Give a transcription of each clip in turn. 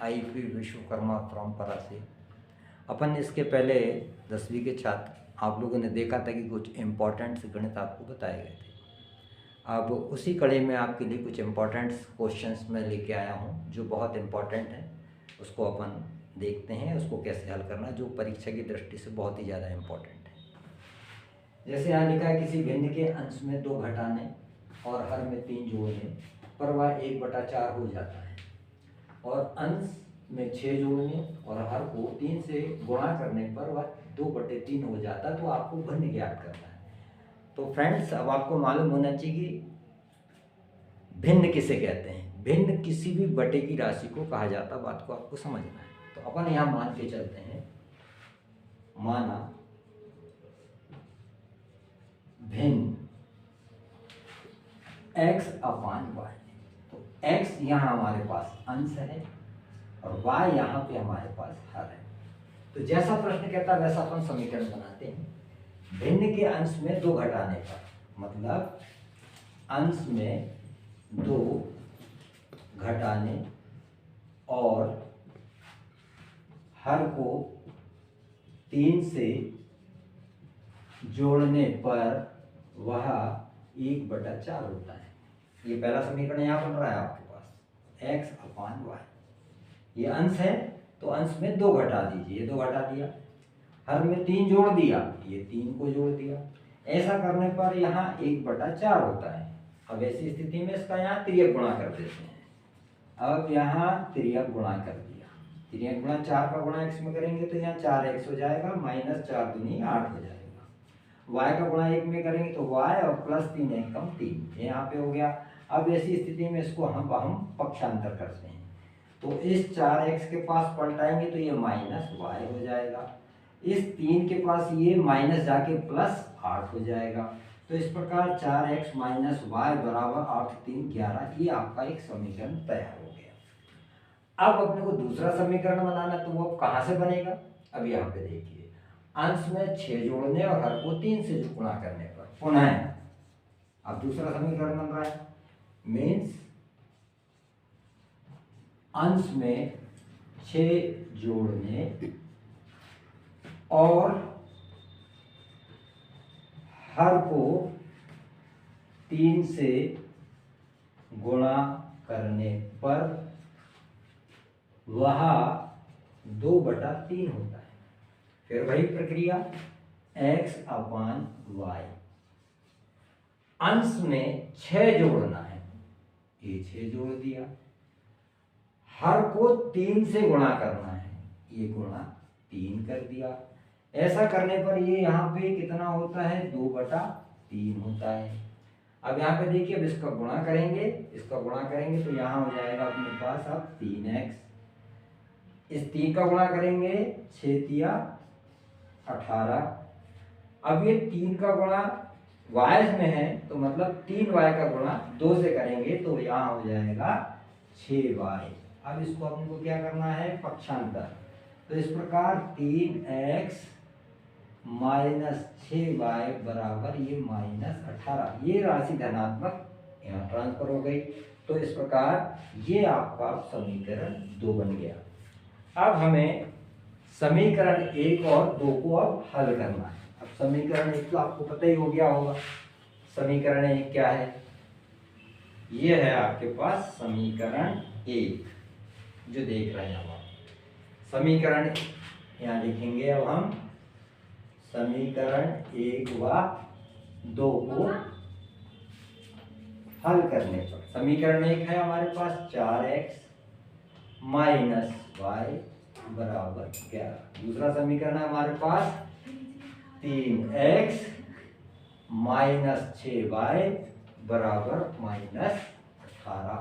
I P Vishwakarma from Parasi. अपन इसके पहले 10वीं के छात्र आप लोगों ने देखा था कि कुछ इम्पोर्टेंट गणित आपको बताए गए थे। अब उसी कड़ी में आपके लिए कुछ इम्पोर्टेंट क्वेश्चंस मैं लेके आया हूँ जो बहुत इम्पोर्टेंट है। उसको अपन देखते हैं उसको कैसे हल करना, जो परीक्षा की दृष्टि से बहुत ही ज़्यादा इम्पोर्टेंट है। जैसे यहाँ लिखा है किसी भिन्न के अंश में 2 घटाने और हर में 3 जोड़ने पर वह 1/4 हो जाता है, और अंश में 6 जोड़ने और हर को 3 से गुणा करने पर वह 2/3 हो जाता है। तो आपको भिन्न ज्ञात करना है। तो फ्रेंड्स, अब आपको मालूम होना चाहिए कि भिन्न किसे कहते हैं। भिन्न किसी भी बटे की राशि को कहा जाता, बात को आपको समझना है। तो अपन यहाँ मान के चलते हैं, माना भिन्न x/y। तो x यहाँ हमारे पास अंश है और y यहाँ पे हमारे पास हर है। तो जैसा प्रश्न कहता है वैसा अपन समीकरण बनाते हैं। भिन्न के अंश में 2 घटाने पर, मतलब अंश में 2 घटाने और हर को 3 से जोड़ने पर वह 1/4 होता है। ये पहला समीकरण यहाँ बन रहा है आपके पास, x/y। ये अंश है तो अंश में 2 घटा दीजिए, ये 2 घटा दिया। हर में 3 जोड़ दिया, ये 3 को जोड़ दिया। ऐसा करने पर यहाँ 1/4 होता है। अब ऐसी स्थिति में इसका यहाँ तिर्यक गुणा कर देते हैं। अब यहाँ तिर्यक गुणा कर दिया, तिर्यक गुणा 4 का गुणा x में करेंगे तो यहाँ 4x हो जाएगा, -4 दूनी 8 हो जाएगा। y का गुणा 1 में करेंगे तो y और +3 1 कम 3, यहाँ पे हो गया। अब ऐसी स्थिति में इसको हम पक्षांतर करते हैं, तो इस 4x के पास पलटाएंगे तो ये -y हो जाएगा। इस 3 के पास ये माइनस जाके +8 हो जाएगा। तो इस प्रकार 4x - y बराबर 8 3 11, ये आपका एक समीकरण तैयार हो गया। अब अपने को दूसरा समीकरण बनाना, तो वो कहाँ से बनेगा? अब यहाँ पे देखिए, अंश में 6 जोड़ने और हर को 3 से गुणा करने पर पुनः अब दूसरा समीकरण बन रहा है। मीन्स अंश में 6 जोड़ने और हर को 3 से गुणा करने पर वह 2/3 होता है। फिर वही प्रक्रिया, x/y। अंश में 6 जोड़ना है, ये 6 जोड़ दिया। हर को 3 से गुणा करना है, ये गुणा 3 कर दिया। ऐसा करने पर ये यहाँ पे कितना होता है? 2/3 होता है। अब यहाँ पे देखिए, अब इसका गुणा करेंगे, इसका गुणा करेंगे तो यहाँ हो जाएगा अपने पास अब 3x। इस 3 का गुणा करेंगे, 6 तिया 18। अब ये 3 का गुणा y में है तो मतलब 3y का गुणा 2 से करेंगे तो यहाँ हो जाएगा 6y। अब इसको अपने को क्या करना है? पक्षांतर। तो इस प्रकार 3x - 6y बराबर ये -18, ये राशि धनात्मक यहाँ ट्रांसफर हो गई। तो इस प्रकार ये आपका समीकरण 2 बन गया। अब हमें समीकरण 1 और 2 को अब हल करना है। अब समीकरण 1 तो आपको पता ही हो गया होगा। समीकरण 1 क्या है? ये है आपके पास समीकरण 1 जो देख रहे हैं आप। समीकरण यहाँ लिखेंगे अब हम, समीकरण 1 व 2 को हल करने पर समीकरण 1 है हमारे पास 4x - y बराबर 11। दूसरा समीकरण है हमारे पास 3x - 6y बराबर -18।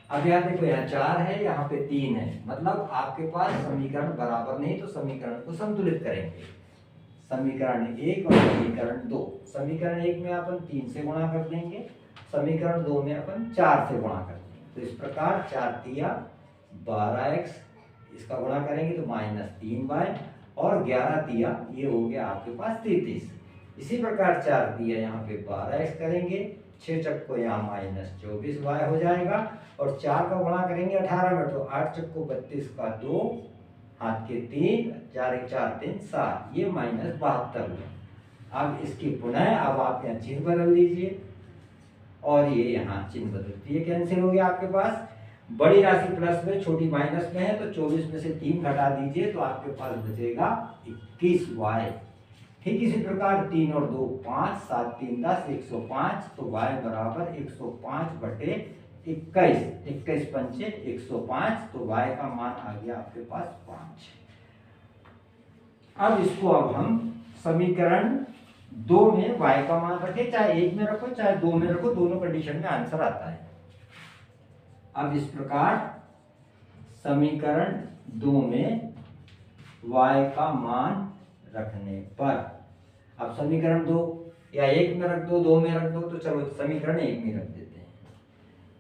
अब यहाँ देखो, यहाँ 4 है, यहाँ पे 3 है, मतलब आपके पास समीकरण बराबर नहीं, तो समीकरण को संतुलित करेंगे। समीकरण 1 और समीकरण 2। समीकरण 1 में अपन 3 से गुणा कर देंगे, समीकरण 2 में अपन 4 से गुणा कर देंगे। तो इस प्रकार 4 तिया 12x, इसका गुणा करेंगे तो -3y, और 11 तिया ये हो गया आपके पास 33। इसी प्रकार 4 तिया यहाँ पे 12x करेंगे 6 चक्को यहाँ -24y हो जाएगा, और 4 का गुणा करेंगे 18 में तो 8 चक्को 32 का 2, हाथ के 3, 4 1 4 3 7, ये -72 हुआ। अब इसकी पुनः अब आप यहाँ चिन्ह बदल दीजिए, और ये यहाँ चिन्ह बदलती है, कैंसिल हो गया आपके पास। बड़ी राशि प्लस में, छोटी माइनस में है, तो 24 में से 3 घटा दीजिए तो आपके पास बचेगा 21y। ठीक इसी प्रकार 3 और 2 5, 7 3 10, 105, तो y बराबर 105/21, 21 पंचे 105, तो y का मान आ गया आपके पास 5। अब इसको अब हम समीकरण 2 में y का मान रखें, चाहे 1 में रखो चाहे 2 में रखो, दोनों कंडीशन में आंसर आता है। अब इस प्रकार समीकरण 2 में y का मान रखने पर, अब समीकरण 2 या 1 में रख दो, 2 में रख दो, तो चलो समीकरण 1 में रख देते हैं।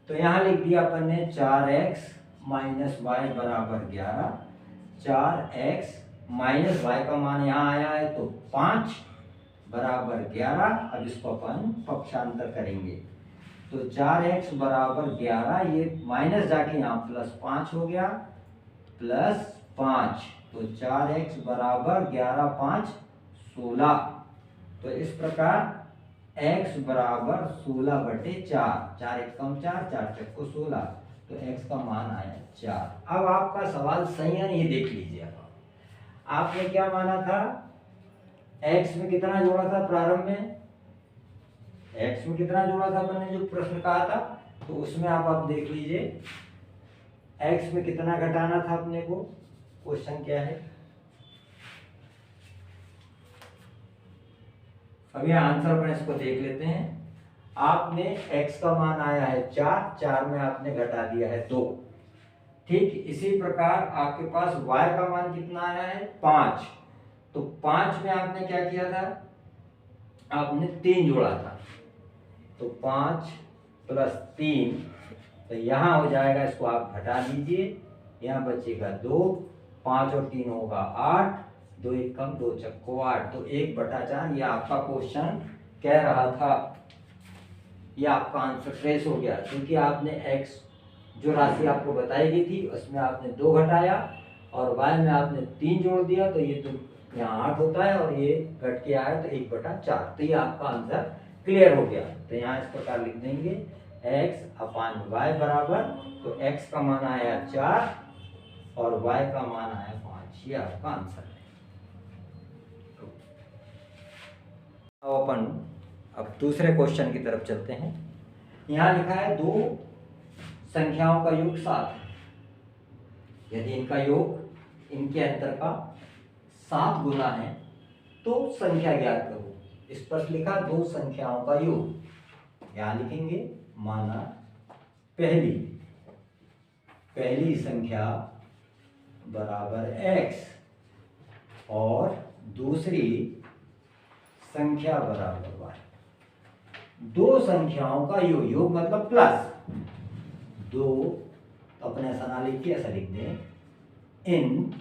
तो यहां लिख दिया अपन ने 4x - y बराबर 11, 4x - y का मान यहाँ आया है तो 5 बराबर 11। अब इसको अपन पक्षांतर करेंगे, तो 4x बराबर 11, ये माइनस जाके यहाँ +5 हो गया, +5, तो 4x बराबर 11 5 16। तो इस प्रकार x बराबर 16/4, 4 1 कम 4, 4 चक्को 16, तो x का मान आया 4। अब आपका सवाल सही है ये देख लीजिए। अब आपने क्या माना था, x में कितना जोड़ा था प्रारंभ में, x में कितना जोड़ा था अपन ने जो प्रश्न कहा था, तो उसमें आप देख लीजिए x में कितना घटाना था अपने को, क्वेश्चन क्या है। अब यह आंसर अपन इसको देख लेते हैं। आपने x का मान आया है 4, 4 में आपने घटा दिया है 2। ठीक इसी प्रकार आपके पास y का मान कितना आया है 5, तो 5 में आपने क्या किया था, आपने 3 जोड़ा था, तो 5 + 3, तो यहाँ हो जाएगा, इसको आप घटा दीजिए, यहाँ बचेगा 2, 5 और 3 होगा 8, 2 1 कम 2 चक्को 8, तो 1/4 ये आपका क्वेश्चन कह रहा था। ये आपका आंसर ट्रेस हो गया, क्योंकि आपने x जो राशि आपको बताई गई थी उसमें आपने 2 घटाया और y में आपने 3 जोड़ दिया, तो ये तो यहाँ 8 होता है और ये घट के आया तो 1/4, तो ये आपका आंसर क्लियर हो गया। तो यहाँ इस प्रकार लिख देंगे x/y बराबर, तो x का मान आया 4 और y का मान आया 5, ये आपका आंसर है। अब दूसरे क्वेश्चन की तरफ चलते हैं। यहाँ लिखा है 2 संख्याओं का योग 7 है, यदि इनका योग इनके अंतर का 7 गुना है तो संख्या ज्ञात करो। इस पर लिखा 2 संख्याओं का योग, यहाँ लिखेंगे माना पहली संख्या बराबर x और दूसरी संख्या बराबर y। 2 संख्याओं का योग मतलब प्लस 2, अपने ऐसा ना लिख के ऐसा लिख दें, इन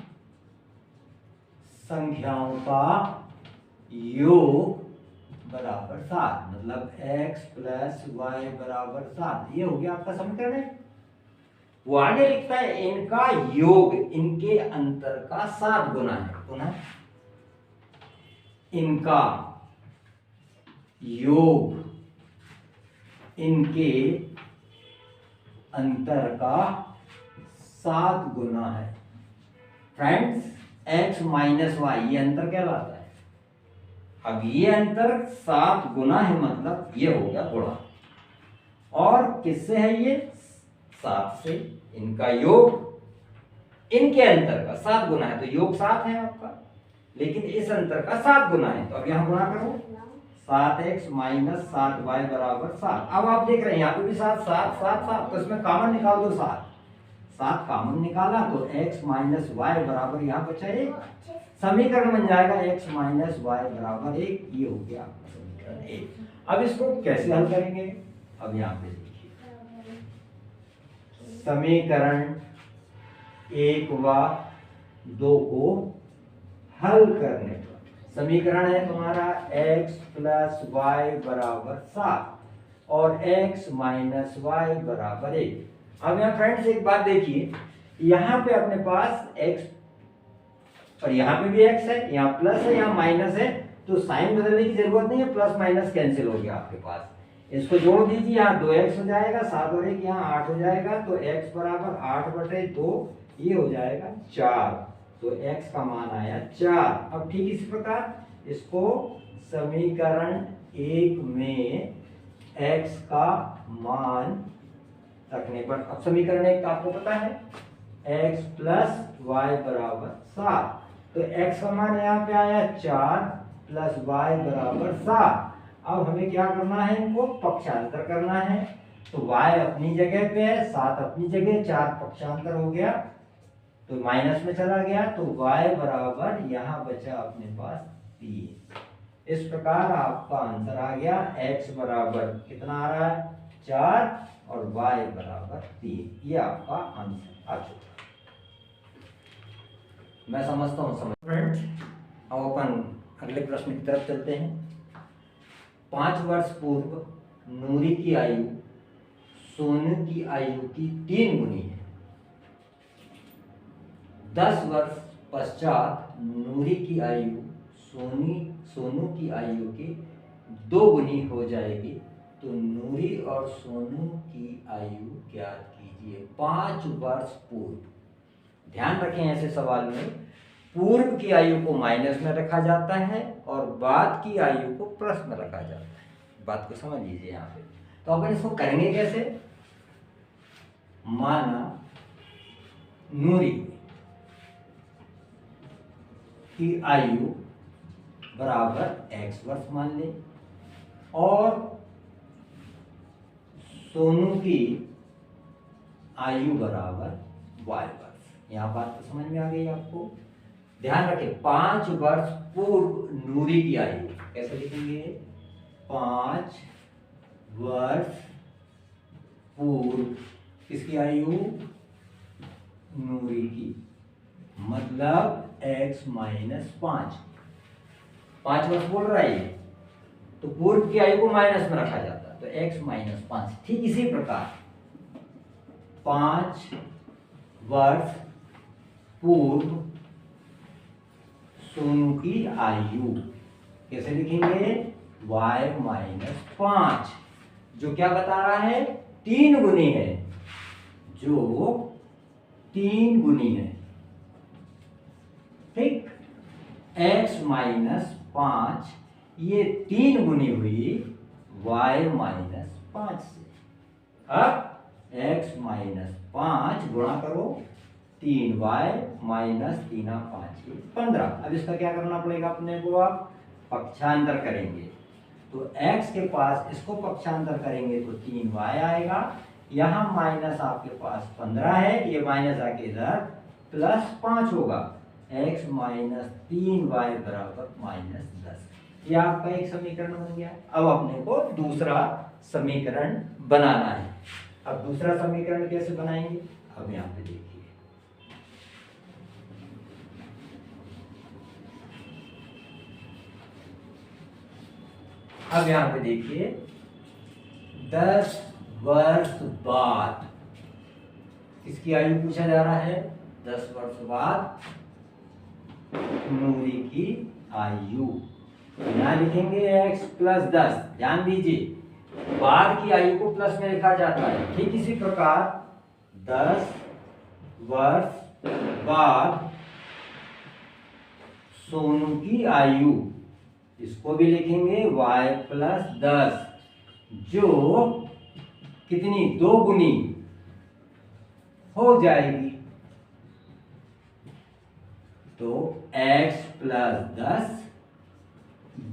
संख्याओं का योग बराबर 7, मतलब x + y बराबर 7, ये हो गया आपका समीकरण है। वो आगे लिखता है इनका योग इनके अंतर का 7 गुना है, पुनः इनका योग इनके अंतर का 7 गुना है। फ्रेंड्स x - y ये अंतर कहलाता है। अब ये अंतर 7 गुना है, मतलब ये हो गया गुणा, और किससे है ये 7 से। इनका योग इनके अंतर का 7 गुना है, तो योग 7 है आपका, लेकिन इस अंतर का 7 गुना है, तो अब यहां गुणा करो, 7x - 7y बराबर 7। अब आप देख रहे हैं यहाँ पे भी 7 7 7 7, तो इसमें कॉमन निकाल दो, 7 कॉमन निकाला तो x - y बराबर यहाँ बचा 1, समीकरण बन जाएगा x - y बराबर 1, ये हो गया समीकरण 1। अब इसको कैसे हल करेंगे, अब यहाँ पे देखिए, समीकरण 1 व 2 को हल करने पर समीकरण है तुम्हारा x + y बराबर 7, और x माइनस वाई बराबर 1। अब यहाँ फ्रेंड्स एक बात देखिए, यहाँ पे अपने पास x और यहाँ पे भी x है, यहाँ प्लस है, यहाँ माइनस है, तो साइन बदलने की जरूरत नहीं है, प्लस माइनस कैंसिल हो गया आपके पास। इसको जोड़ दीजिए, यहाँ 2x हो जाएगा, 7 और 1 यहाँ 8 हो जाएगा, तो x बराबर 8/2, ये हो जाएगा 4। तो x का मान आया 4। अब ठीक इसी प्रकार इसको समीकरण 1 में x का मान रखने पर, अब समीकरण 1 का आपको पता है x प्लस वाई बराबर 7, तो x का मान यहाँ पे आया 4 प्लस वाई बराबर 7। अब हमें क्या करना है, इनको पक्षांतर करना है, तो y अपनी जगह पे है, 7 अपनी जगह, 4 पक्षांतर हो गया तो माइनस में चला गया, तो y बराबर यहाँ बचा अपने पास 3। इस प्रकार आपका आंसर आ गया, x बराबर कितना आ रहा है 4 और y बराबर 3। ये आपका आंसर आ चुका। मैं समझता हूँ समझ फ्रेंड्स। अब अपन अगले प्रश्न की तरफ चलते हैं। 5 वर्ष पूर्व नूरी की आयु सोनू की आयु की 3 गुनी है। 10 वर्ष पश्चात नूरी की आयु सोनू की आयु की 2 गुनी हो जाएगी, तो नूरी और सोनू की आयु ज्ञात कीजिए। 5 वर्ष पूर्व, ध्यान रखें ऐसे सवाल में पूर्व की आयु को माइनस में रखा जाता है और बाद की आयु को प्लस में रखा जाता है। बात को समझ लीजिए यहाँ पे। तो अपन इसको करेंगे कैसे, माना नूरी की आयु बराबर x वर्ष मान ले और सोनू की आयु बराबर y वर्ष। यहाँ बात तो समझ में आ गई आपको। ध्यान रखें 5 वर्ष पूर्व नूरी की आयु कैसे लिखेंगे, 5 वर्ष पूर्व किसकी आयु, नूरी की, मतलब x माइनस 5। 5 वर्ष बोल रहा है तो पूर्व की आयु को माइनस में रखा जाता है, तो x माइनस 5। ठीक इसी प्रकार 5 वर्ष पूर्व सोनू की आयु कैसे लिखेंगे, y माइनस 5, जो क्या बता रहा है 3 गुनी है, जो 3 गुनी है। ठीक, x माइनस 5 ये 3 गुनी हुई y माइनस 5 से। अब x माइनस 5 गुणा करो 3y माइनस 3 5 15। अब इसका क्या करना पड़ेगा अपने को, आप पक्षांतर करेंगे, तो x के पास इसको पक्षांतर करेंगे तो 3y आएगा, यहाँ माइनस आपके पास 15 है, ये माइनस आके इधर प्लस 5 होगा, x माइनस 3y बराबर माइनस 10। ये आपका एक समीकरण बन गया। अब अपने को दूसरा समीकरण बनाना है। अब दूसरा समीकरण कैसे बनाएंगे, अब यहाँ पे देखिए, अब यहाँ पे देखिए 10 वर्ष बाद किसकी आयु पूछा जा रहा है, 10 वर्ष बाद नूरी की आयु। यहाँ लिखेंगे x प्लस 10। ध्यान दीजिए बाद की आयु को प्लस में लिखा जाता है। ठीक इसी प्रकार 10 वर्ष बाद सोनू की आयु, इसको भी लिखेंगे y प्लस 10, जो कितनी 2 गुनी हो जाएगी, तो x प्लस 10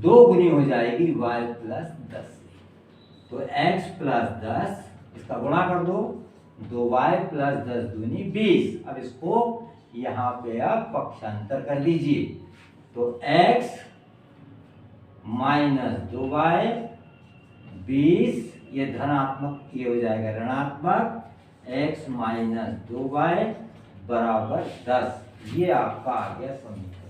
2 गुनी हो जाएगी y प्लस 10 से, तो x प्लस 10 इसका गुणा कर दो, 2y प्लस 10 दूनी 20। अब इसको यहाँ पे आप पक्षांतर कर लीजिए, तो x माइनस 2y 20, ये धनात्मक ये हो जाएगा ऋणात्मक, x माइनस 2y बराबर 10। ये आपका आ गया समीकरण।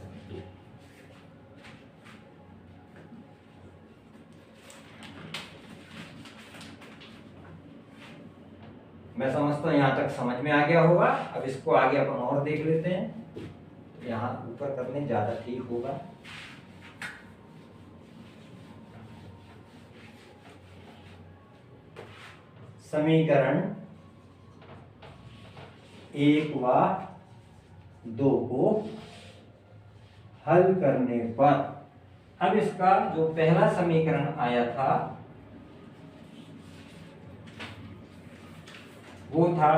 मैं समझता हूँ यहाँ तक समझ में आ गया होगा। अब इसको आगे अपन और देख लेते हैं। यहाँ ऊपर करने ज़्यादा ठीक होगा। समीकरण 1 व 2 को हल करने पर, अब इसका जो पहला समीकरण आया था वो था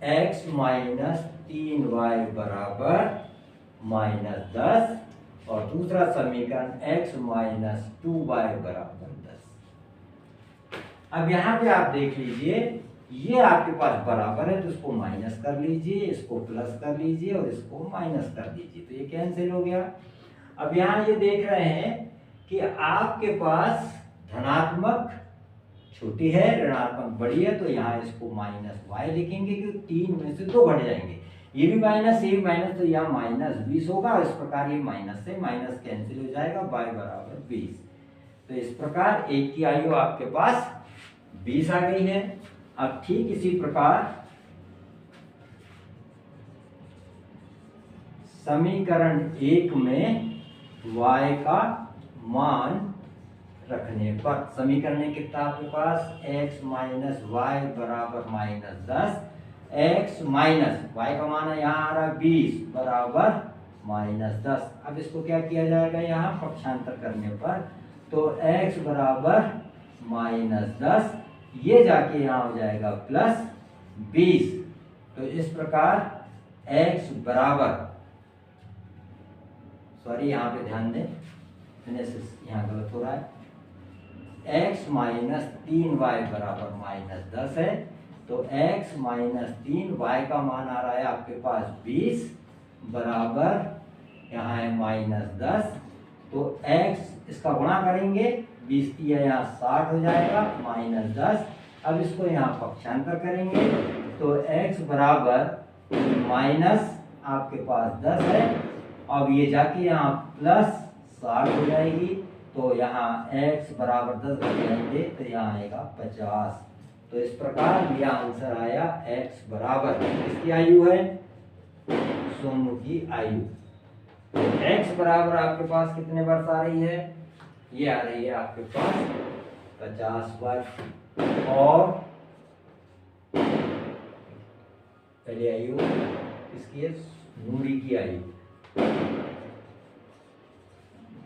x माइनस 3y बराबर -10 और दूसरा समीकरण x माइनस 2y बराबर 10। अब यहाँ पे आप देख लीजिए, ये आपके पास बराबर है तो इसको माइनस कर लीजिए, इसको प्लस कर लीजिए और इसको माइनस कर दीजिए, तो ये कैंसिल हो गया। अब यहाँ ये देख रहे हैं कि आपके पास धनात्मक छोटी है, ऋणात्मक बड़ी है, तो यहाँ इसको -y लिखेंगे क्योंकि 3 में से 2 घट जाएंगे। ये भी माइनस, ये भी माइनस, तो यहाँ -20 होगा। इस प्रकार ये माइनस से माइनस कैंसिल हो जाएगा, y बराबर 20। तो इस प्रकार एक की आयु आपके पास 20 आ गई है। अब ठीक इसी प्रकार समीकरण 1 में y का मान रखने पर, समीकरण में कितना आपके पास x माइनस वाई बराबर -10, x माइनस वाई का मान है यहाँ आ रहा है 20 बराबर -10। अब इसको क्या किया जाएगा यहाँ पक्षांतर करने पर, तो x बराबर -10, ये जाके यहाँ हो जाएगा +20। तो इस प्रकार x बराबर, सॉरी यहाँ पे ध्यान दें, यहाँ गलत हो रहा है, x माइनस 3y बराबर -10 है, तो x माइनस 3y का मान आ रहा है आपके पास 20 बराबर यहाँ है -10, तो x इसका गुणा करेंगे, 20 की है यहाँ 60 हो जाएगा -10। अब इसको यहाँ पक्षांतर करेंगे तो x बराबर माइनस आपके पास 10 है, अब ये जाके यहाँ +60 हो जाएगी, तो यहाँ x बराबर 10 घट जाएंगे तो यहाँ आएगा 50। तो इस प्रकार यह आंसर आया x बराबर, किसकी आयु है, सोनू की आयु। x बराबर आपके पास कितने वर्ष आ रही है, ये आ रही है आपके पास 50 वर्ष। और पहली आयु इसकी है नूरी की आयु,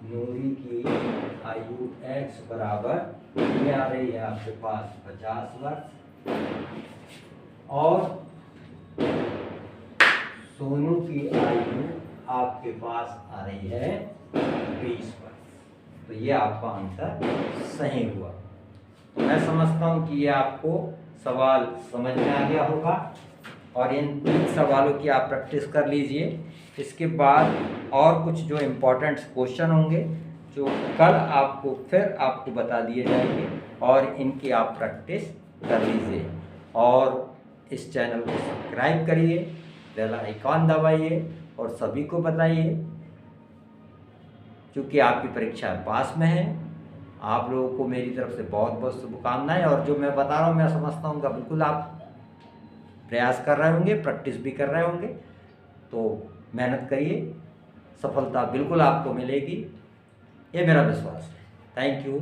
नूरी की आयु x बराबर ये आ रही है आपके पास 50 वर्ष और सोनू की आयु आपके पास आ रही है 20 वर्ष। तो ये आपका आंसर सही हुआ। तो मैं समझता हूँ कि ये आपको सवाल समझ में आ गया होगा और इन 3 सवालों की आप प्रैक्टिस कर लीजिए। इसके बाद और कुछ जो इम्पोर्टेंट क्वेश्चन होंगे जो कल आपको बता दिए जाएंगे और इनकी आप प्रैक्टिस कर लीजिए। और इस चैनल को सब्सक्राइब करिए, बेल आइकॉन दबाइए और सभी को बताइए, क्योंकि आपकी परीक्षा पास में है। आप लोगों को मेरी तरफ से बहुत बहुत शुभकामनाएं। और जो मैं बता रहा हूँ मैं समझता हूँ बिल्कुल आप प्रयास कर रहे होंगे, प्रैक्टिस भी कर रहे होंगे, तो मेहनत करिए, सफलता बिल्कुल आपको मिलेगी, ये मेरा विश्वास है। Thank you.